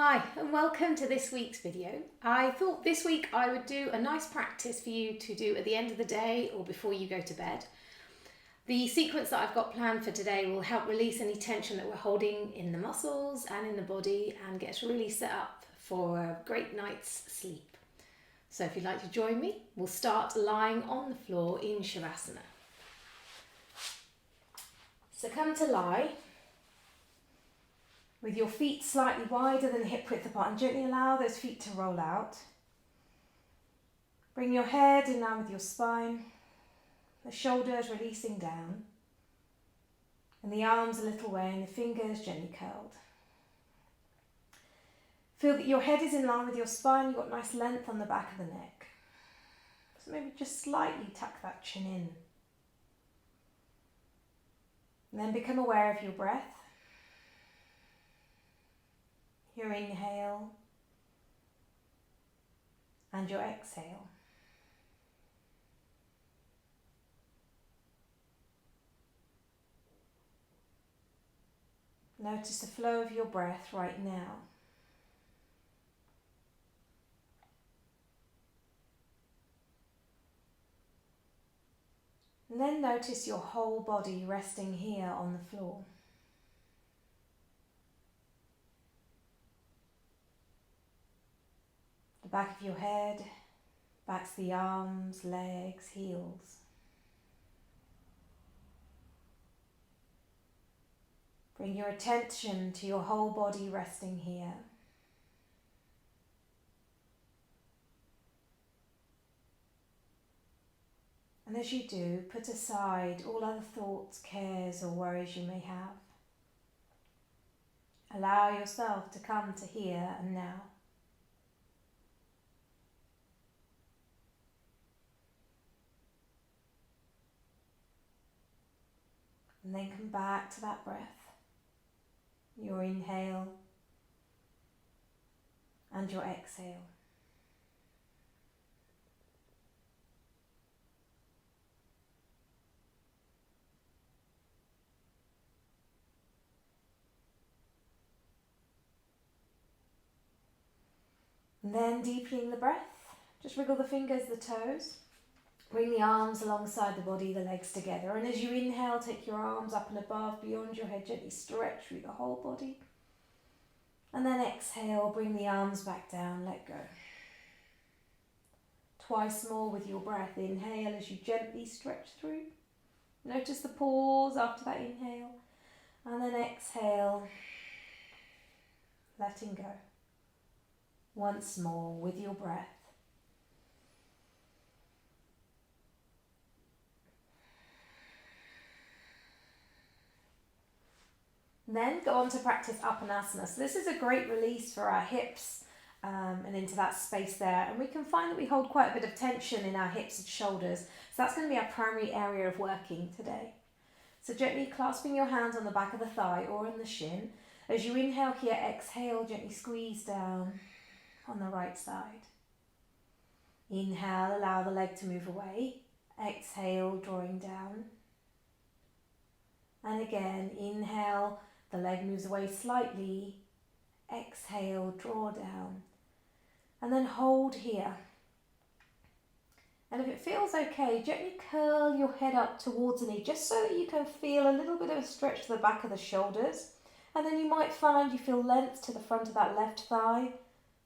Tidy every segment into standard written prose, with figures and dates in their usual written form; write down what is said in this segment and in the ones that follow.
Hi and welcome to this week's video. I thought this week I would do a nice practice for you to do at the end of the day or before you go to bed. The sequence that I've got planned for today will help release any tension that we're holding in the muscles and in the body and get us really set up for a great night's sleep. So if you'd like to join me, we'll start lying on the floor in Shavasana. So come to lie with your feet slightly wider than hip width apart and gently allow those feet to roll out. Bring your head in line with your spine, the shoulders releasing down, and the arms a little way and the fingers gently curled. Feel that your head is in line with your spine, you've got nice length on the back of the neck. So maybe just slightly tuck that chin in. And then become aware of your breath. Your inhale and your exhale. Notice the flow of your breath right now. And then notice your whole body resting here on the floor. The back of your head, back to the arms, legs, heels. Bring your attention to your whole body resting here. And as you do, put aside all other thoughts, cares or worries you may have. Allow yourself to come to here and now. And then come back to that breath, your inhale and your exhale. And then deepening the breath, just wriggle the fingers, the toes. Bring the arms alongside the body, the legs together. And as you inhale, take your arms up and above, beyond your head, gently stretch through the whole body. And then exhale, bring the arms back down, let go. Twice more with your breath. Inhale as you gently stretch through. Notice the pause after that inhale. And then exhale, letting go. Once more with your breath. Then go on to practice Apanasana. So this is a great release for our hips and into that space there. And we can find that we hold quite a bit of tension in our hips and shoulders. So that's going to be our primary area of working today. So gently clasping your hands on the back of the thigh or on the shin. As you inhale here, exhale, gently squeeze down on the right side. Inhale, allow the leg to move away. Exhale, drawing down. And again, inhale. The leg moves away slightly. Exhale, draw down. And then hold here. And if it feels okay, gently curl your head up towards the knee, just so that you can feel a little bit of a stretch to the back of the shoulders. And then you might find you feel length to the front of that left thigh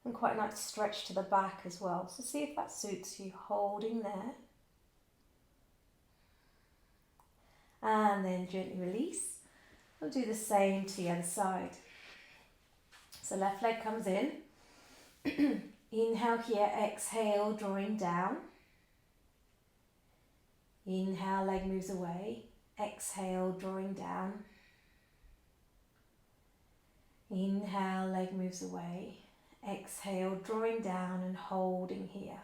and quite a nice stretch to the back as well. So see if that suits you, holding there. And then gently release. We'll do the same to the other side. So left leg comes in. Inhale here, exhale, drawing down. Inhale, leg moves away. Exhale, drawing down. Inhale, leg moves away. Exhale, drawing down and holding here.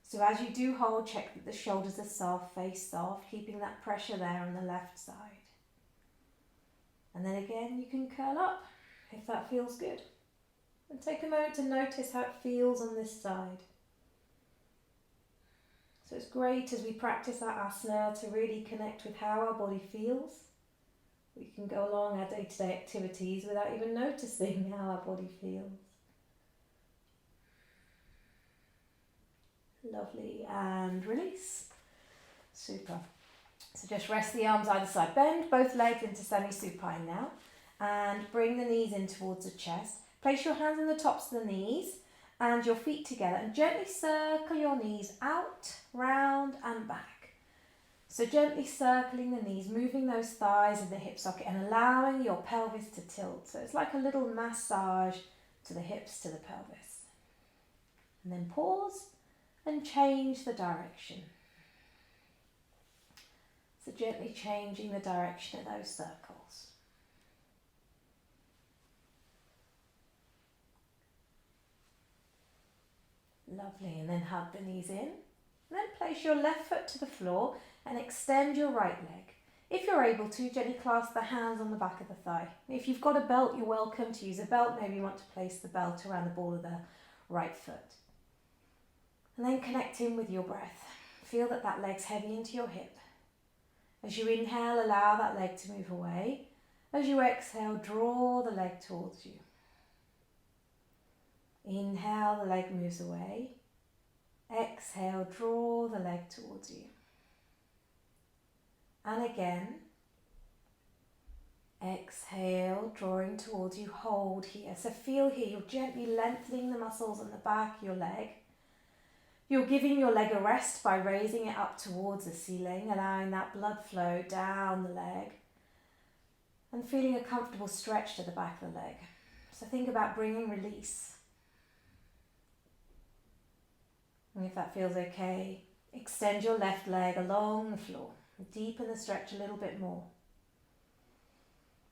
So as you do hold, check that the shoulders are soft, face soft, keeping that pressure there on the left side. And then again, you can curl up if that feels good. And take a moment to notice how it feels on this side. So it's great as we practice our asana to really connect with how our body feels We can go along our day-to-day activities without even noticing how our body feels. Lovely, and release. Super. So just rest the arms either side. Bend both legs into semi-supine now. And bring the knees in towards the chest. Place your hands on the tops of the knees and your feet together. And gently circle your knees out, round and back. So gently circling the knees, moving those thighs in the hip socket and allowing your pelvis to tilt. So it's like a little massage to the hips, to the pelvis. And then pause and change the direction. So gently changing the direction of those circles. Lovely, and then hug the knees in. And then place your left foot to the floor and extend your right leg. If you're able to, gently clasp the hands on the back of the thigh. If you've got a belt, you're welcome to use a belt. Maybe you want to place the belt around the ball of the right foot. And then connect in with your breath. Feel that that leg's heavy into your hip. As you inhale, allow that leg to move away. As you exhale, draw the leg towards you. Inhale, the leg moves away. Exhale, draw the leg towards you. And again. Exhale, drawing towards you, hold here. So feel here, you're gently lengthening the muscles on the back of your leg. You're giving your leg a rest by raising it up towards the ceiling, allowing that blood flow down the leg and feeling a comfortable stretch to the back of the leg. So think about bringing release. And if that feels okay, extend your left leg along the floor. Deepen the stretch a little bit more.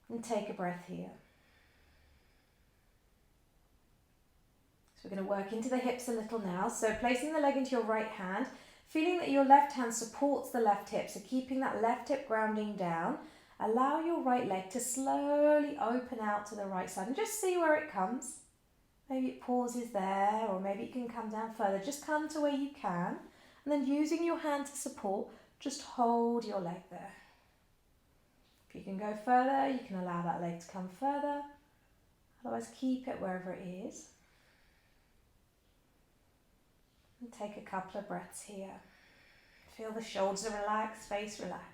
And take a breath here. So we're going to work into the hips a little now. So placing the leg into your right hand, feeling that your left hand supports the left hip. So keeping that left hip grounding down. Allow your right leg to slowly open out to the right side and just see where it comes. Maybe it pauses there, or maybe it can come down further. Just come to where you can. And then using your hand to support, just hold your leg there. If you can go further, you can allow that leg to come further. Otherwise, keep it wherever it is. And take a couple of breaths here. Feel the shoulders are relaxed, face relaxed.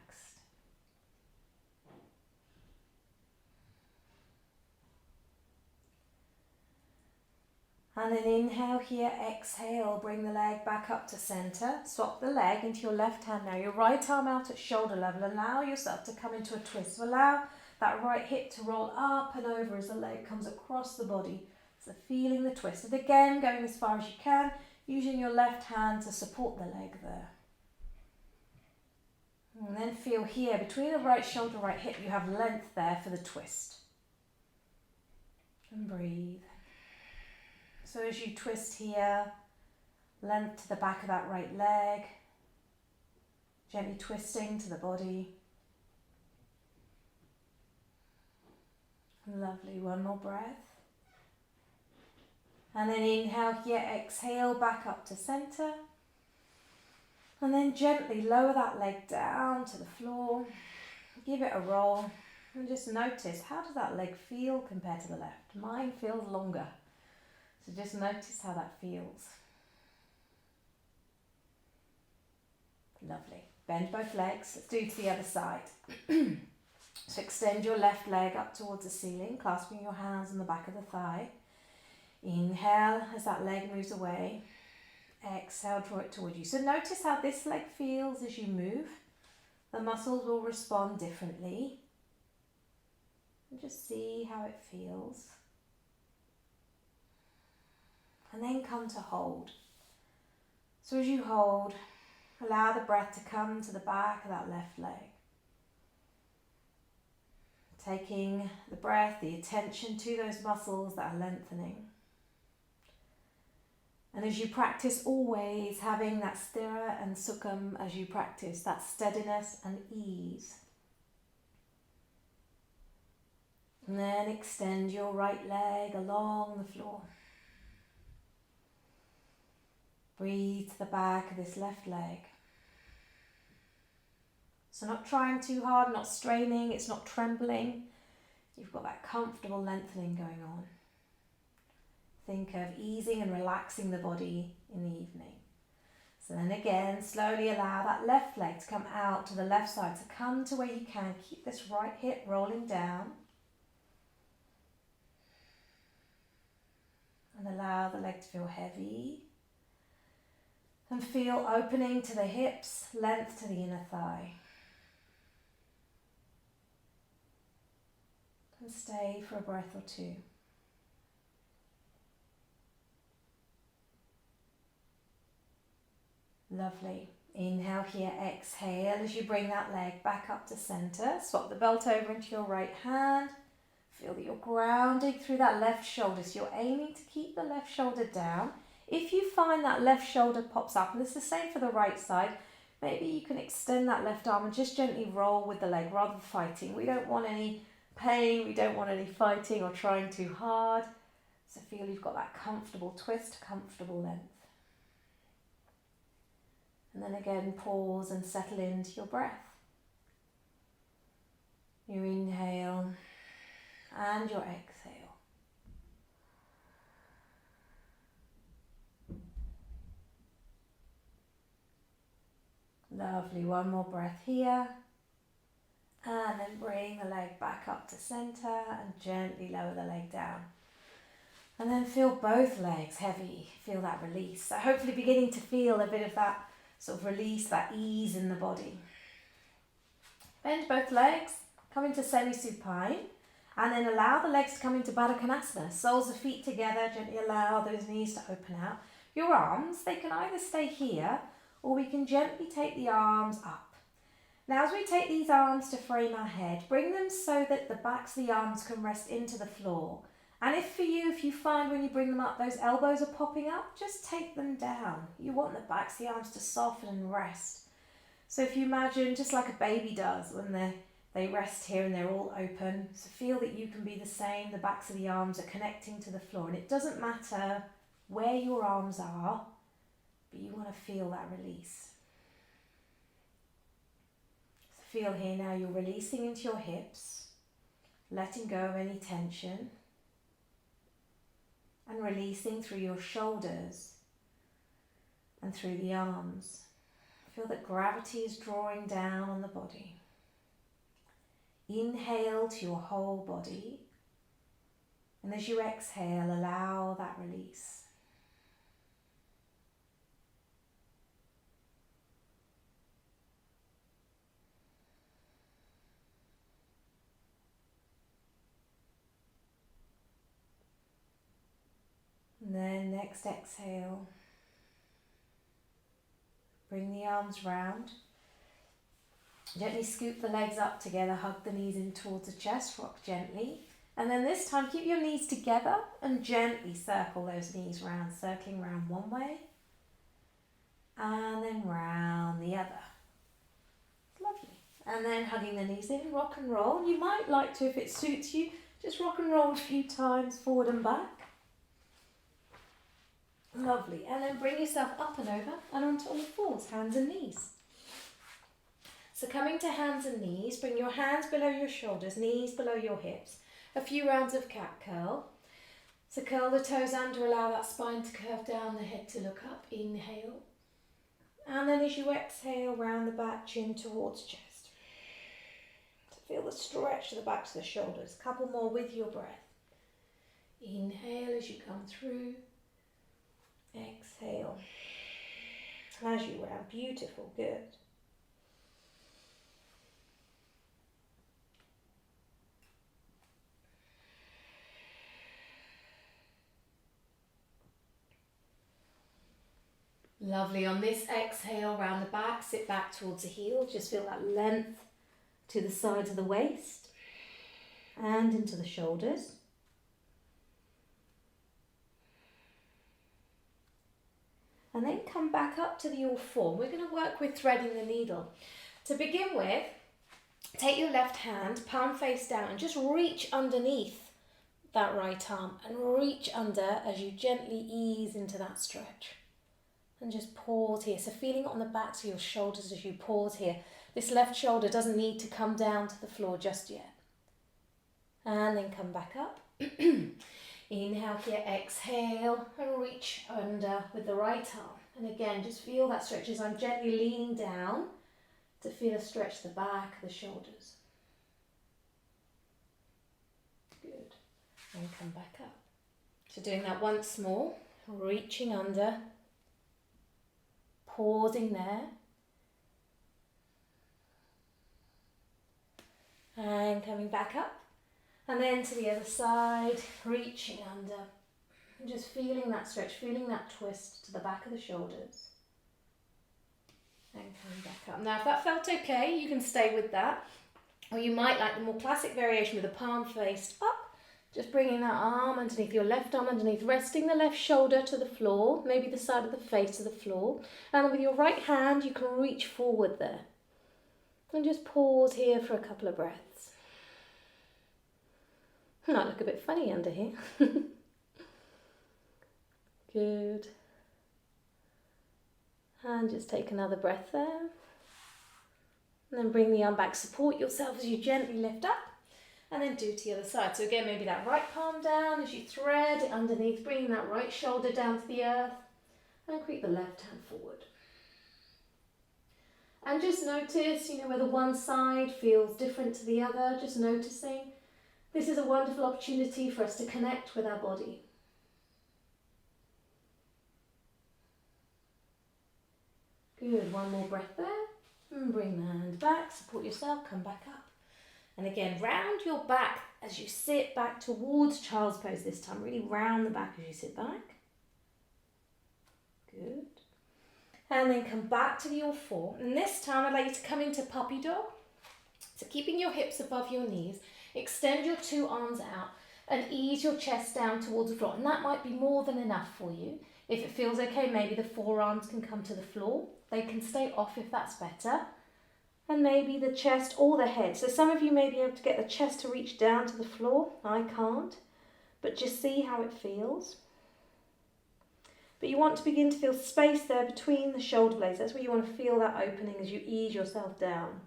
And then inhale here, exhale, bring the leg back up to center. Swap the leg into your left hand now. Your right arm out at shoulder level. Allow yourself to come into a twist. So allow that right hip to roll up and over as the leg comes across the body. So feeling the twist. And again, going as far as you can, using your left hand to support the leg there. And then feel here, between the right shoulder, right hip, you have length there for the twist. And breathe. So as you twist here, length to the back of that right leg, gently twisting to the body. Lovely, one more breath. And then inhale here, exhale, back up to center. And then gently lower that leg down to the floor. Give it a roll and just notice, how does that leg feel compared to the left? Mine feels longer. So just notice how that feels. Lovely. Bend both legs. Let's do to the other side. So extend your left leg up towards the ceiling, clasping your hands on the back of the thigh. Inhale as that leg moves away. Exhale, draw it toward you. So notice how this leg feels as you move. The muscles will respond differently. And just see how it feels. And then come to hold. So as you hold, allow the breath to come to the back of that left leg. Taking the breath, the attention to those muscles that are lengthening. And as you practice, always having that sthira and sukham as you practice, that steadiness and ease. And then extend your right leg along the floor. Breathe to the back of this left leg. So not trying too hard, not straining, it's not trembling. You've got that comfortable lengthening going on. Think of easing and relaxing the body in the evening. So then again, slowly allow that left leg to come out to the left side. So come to where you can. Keep this right hip rolling down. And allow the leg to feel heavy. And feel opening to the hips, length to the inner thigh. And stay for a breath or two. Lovely. Inhale here, exhale as you bring that leg back up to center. Swap the belt over into your right hand. Feel that you're grounding through that left shoulder. So you're aiming to keep the left shoulder down. If you find that left shoulder pops up, and it's the same for the right side, maybe you can extend that left arm and just gently roll with the leg rather than fighting. We don't want any pain, we don't want any fighting or trying too hard. So feel you've got that comfortable twist, comfortable length. And then again, pause and settle into your breath. Your inhale and your exhale. Lovely, one more breath here. And then bring the leg back up to center and gently lower the leg down. And then feel both legs heavy, feel that release. So hopefully beginning to feel a bit of that sort of release, that ease in the body. Bend both legs, come into semi-supine, and then allow the legs to come into Baddha Konasana. Soles of feet together, gently allow those knees to open out. Your arms, they can either stay here, or we can gently take the arms up. Now as we take these arms to frame our head, bring them so that the backs of the arms can rest into the floor. And if you find when you bring them up, those elbows are popping up, just take them down. You want the backs of the arms to soften and rest. So if you imagine, just like a baby does when they rest here and they're all open, so feel that you can be the same. The backs of the arms are connecting to the floor. And it doesn't matter where your arms are, but you want to feel that release. So feel here now you're releasing into your hips, letting go of any tension. And releasing through your shoulders and through the arms. Feel that gravity is drawing down on the body. Inhale to your whole body. And as you exhale, allow that release. And then next exhale, bring the arms round. Gently scoop the legs up together, hug the knees in towards the chest, rock gently. And then this time keep your knees together and gently circle those knees round, circling round one way and then round the other. Lovely. And then hugging the knees in, rock and roll. You might like to, if it suits you, just rock and roll a few times forward and back. Lovely. And then bring yourself up and over and onto all fours, hands and knees. So coming to hands and knees, bring your hands below your shoulders, knees below your hips. A few rounds of cat curl. So curl the toes under, allow that spine to curve down, the head to look up. Inhale. And then as you exhale, round the back, chin towards chest. So feel the stretch of the backs of the shoulders. Couple more with your breath. Inhale as you come through. Exhale as you round. Beautiful, good. Lovely. On this exhale, round the back, sit back towards the heel. Just feel that length to the sides of the waist and into the shoulders. And then come back up to the all four. We're going to work with threading the needle. To begin with, take your left hand, palm face down, and just reach underneath that right arm and reach under as you gently ease into that stretch. And just pause here. So feeling it on the backs of your shoulders as you pause here. This left shoulder doesn't need to come down to the floor just yet. And then come back up. Inhale here, exhale, and reach under with the right arm. And again, just feel that stretch as I'm gently leaning down to feel a stretch the back of the shoulders. Good. And come back up. So doing that once more, reaching under, pausing there. And coming back up. And then to the other side, reaching under. And just feeling that stretch, feeling that twist to the back of the shoulders. And coming back up. Now if that felt okay, you can stay with that. Or you might like the more classic variation with the palm faced up. Just bringing that arm underneath, your left arm underneath, resting the left shoulder to the floor, maybe the side of the face to the floor. And then with your right hand, you can reach forward there. And just pause here for a couple of breaths. Might look a bit funny under here. Good. And just take another breath there. And then bring the arm back, support yourself as you gently lift up. And then do to the other side. So again, maybe that right palm down as you thread it underneath, bringing that right shoulder down to the earth. And creep the left hand forward. And just notice, whether one side feels different to the other, just noticing. This is a wonderful opportunity for us to connect with our body. Good, one more breath there. And bring the hand back, support yourself, come back up. And again, round your back as you sit back towards child's pose this time. Really round the back as you sit back. Good. And then come back to the all four. And this time I'd like you to come into puppy dog. So keeping your hips above your knees, extend your two arms out and ease your chest down towards the floor. And that might be more than enough for you. If it feels okay, maybe the forearms can come to the floor. They can stay off if that's better. And maybe the chest or the head. So some of you may be able to get the chest to reach down to the floor. I can't. But just see how it feels. But you want to begin to feel space there between the shoulder blades. That's where you want to feel that opening as you ease yourself down.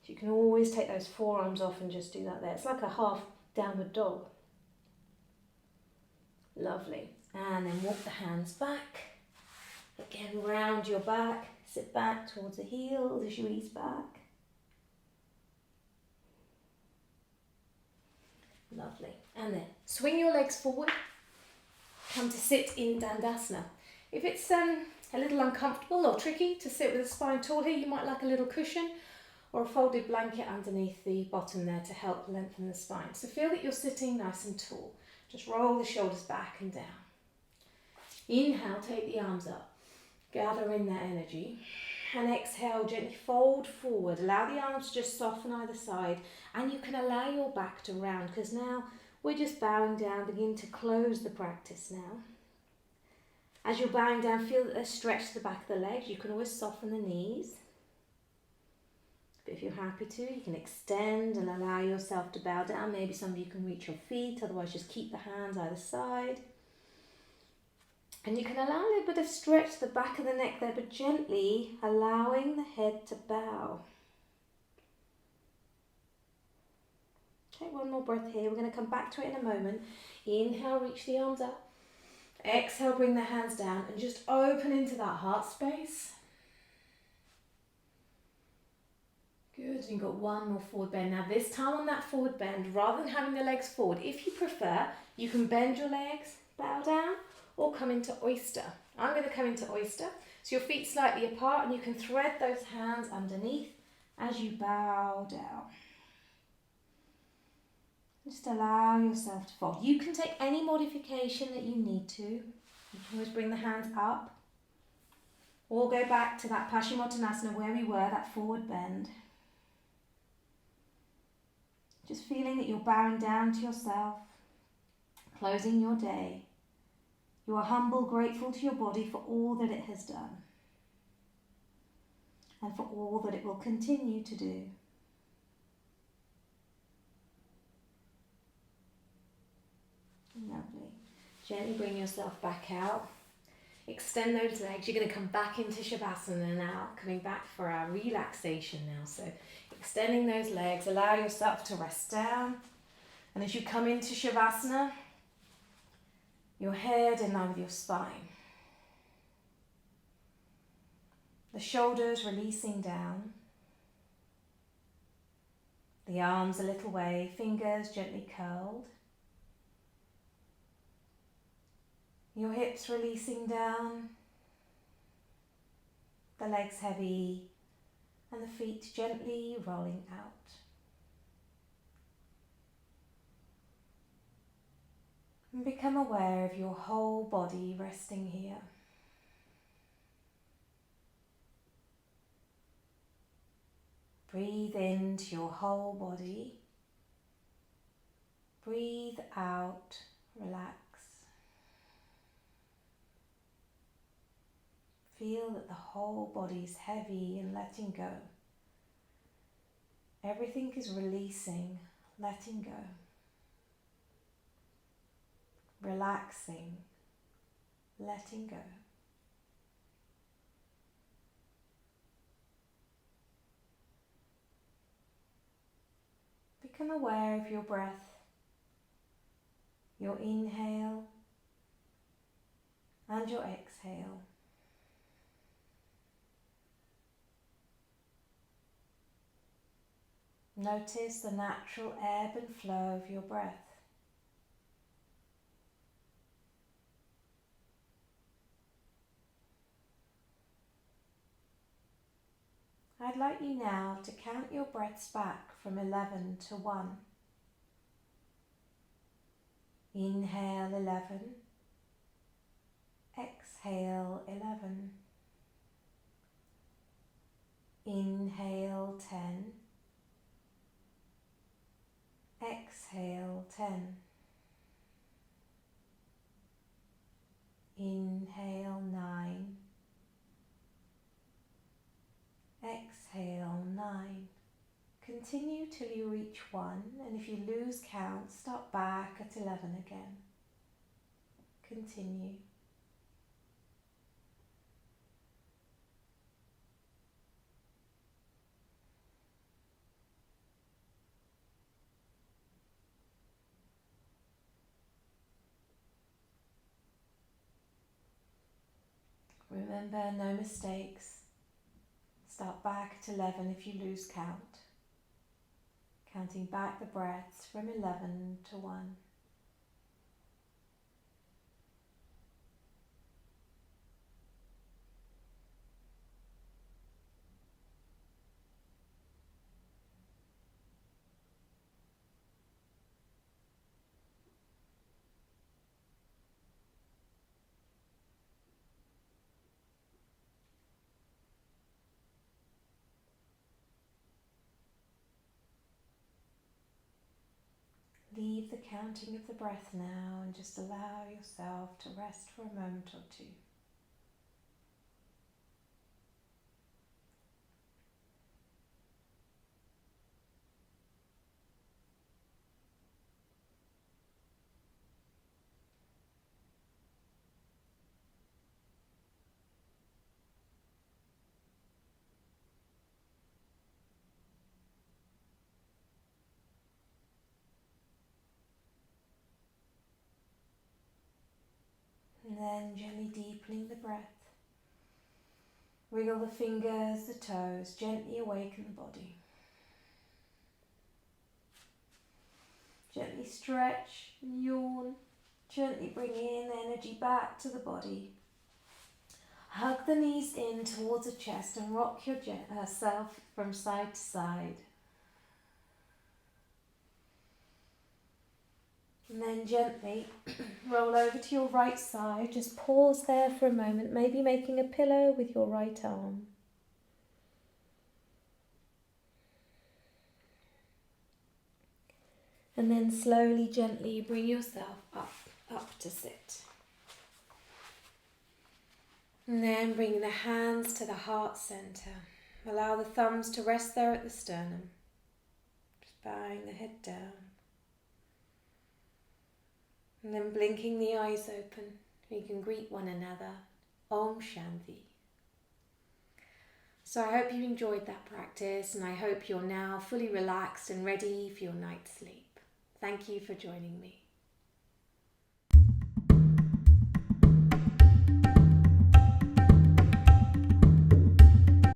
So you can always take those forearms off and just do that there. It's like a half downward dog. Lovely. And then walk the hands back. Again, round your back. Sit back towards the heels as you ease back. Lovely. And then swing your legs forward. Come to sit in Dandasana. If it's a little uncomfortable or tricky to sit with the spine tall here, you might like a little cushion or a folded blanket underneath the bottom there to help lengthen the spine. So feel that you're sitting nice and tall. Just roll the shoulders back and down. Inhale, take the arms up. Gather in that energy. And exhale, gently fold forward. Allow the arms to just soften either side. And you can allow your back to round because now we're just bowing down. Begin to close the practice now. As you're bowing down, feel that there's stretch to the back of the legs. You can always soften the knees. But if you're happy to, you can extend and allow yourself to bow down. Maybe some of you can reach your feet. Otherwise, just keep the hands either side. And you can allow a little bit of stretch to the back of the neck there, but gently allowing the head to bow. Take one more breath here. We're going to come back to it in a moment. Inhale, reach the arms up. Exhale, bring the hands down and just open into that heart space. Good, you've got one more forward bend. Now this time on that forward bend, rather than having the legs forward, if you prefer, you can bend your legs, bow down, or come into oyster. I'm going to come into oyster. So your feet slightly apart and you can thread those hands underneath as you bow down. Just allow yourself to fold. You can take any modification that you need to. You can always bring the hands up or go back to that Paschimottanasana where we were, that forward bend. Just feeling that you're bowing down to yourself, closing your day. You are humble, grateful to your body for all that it has done and for all that it will continue to do. Lovely. Gently bring yourself back out. Extend those legs. You're going to come back into Shavasana now, coming back for our relaxation now. So extending those legs, allow yourself to rest down. And as you come into Shavasana, your head in line with your spine. The shoulders releasing down. The arms a little way, fingers gently curled. Your hips releasing down. The legs heavy and the feet gently rolling out. And become aware of your whole body resting here. Breathe into your whole body. Breathe out, relax. Feel that the whole body is heavy and letting go. Everything is releasing, letting go. Relaxing, letting go. Become aware of your breath, your inhale and your exhale. Notice the natural ebb and flow of your breath. I'd like you now to count your breaths back from 11 to 1. Inhale 11, exhale 11. Inhale 10, exhale 10. Inhale 9, exhale 9. Continue till you reach 1, and if you lose count, start back at 11 again. Continue. Remember, no mistakes. Start back at 11 if you lose count. Counting back the breaths from 11 to 1. Leave the counting of the breath now and just allow yourself to rest for a moment or two. And then gently deepening the breath. Wriggle the fingers, the toes, gently awaken the body. Gently stretch and yawn. Gently bring in energy back to the body. Hug the knees in towards the chest and rock yourself from side to side. And then gently roll over to your right side. Just pause there for a moment, maybe making a pillow with your right arm. And then slowly, gently bring yourself up to sit. And then bring the hands to the heart center. Allow the thumbs to rest there at the sternum. Just bowing the head down. And then blinking the eyes open. You can greet one another. Om Shanti. So I hope you enjoyed that practice, and I hope you're now fully relaxed and ready for your night's sleep. Thank you for joining me.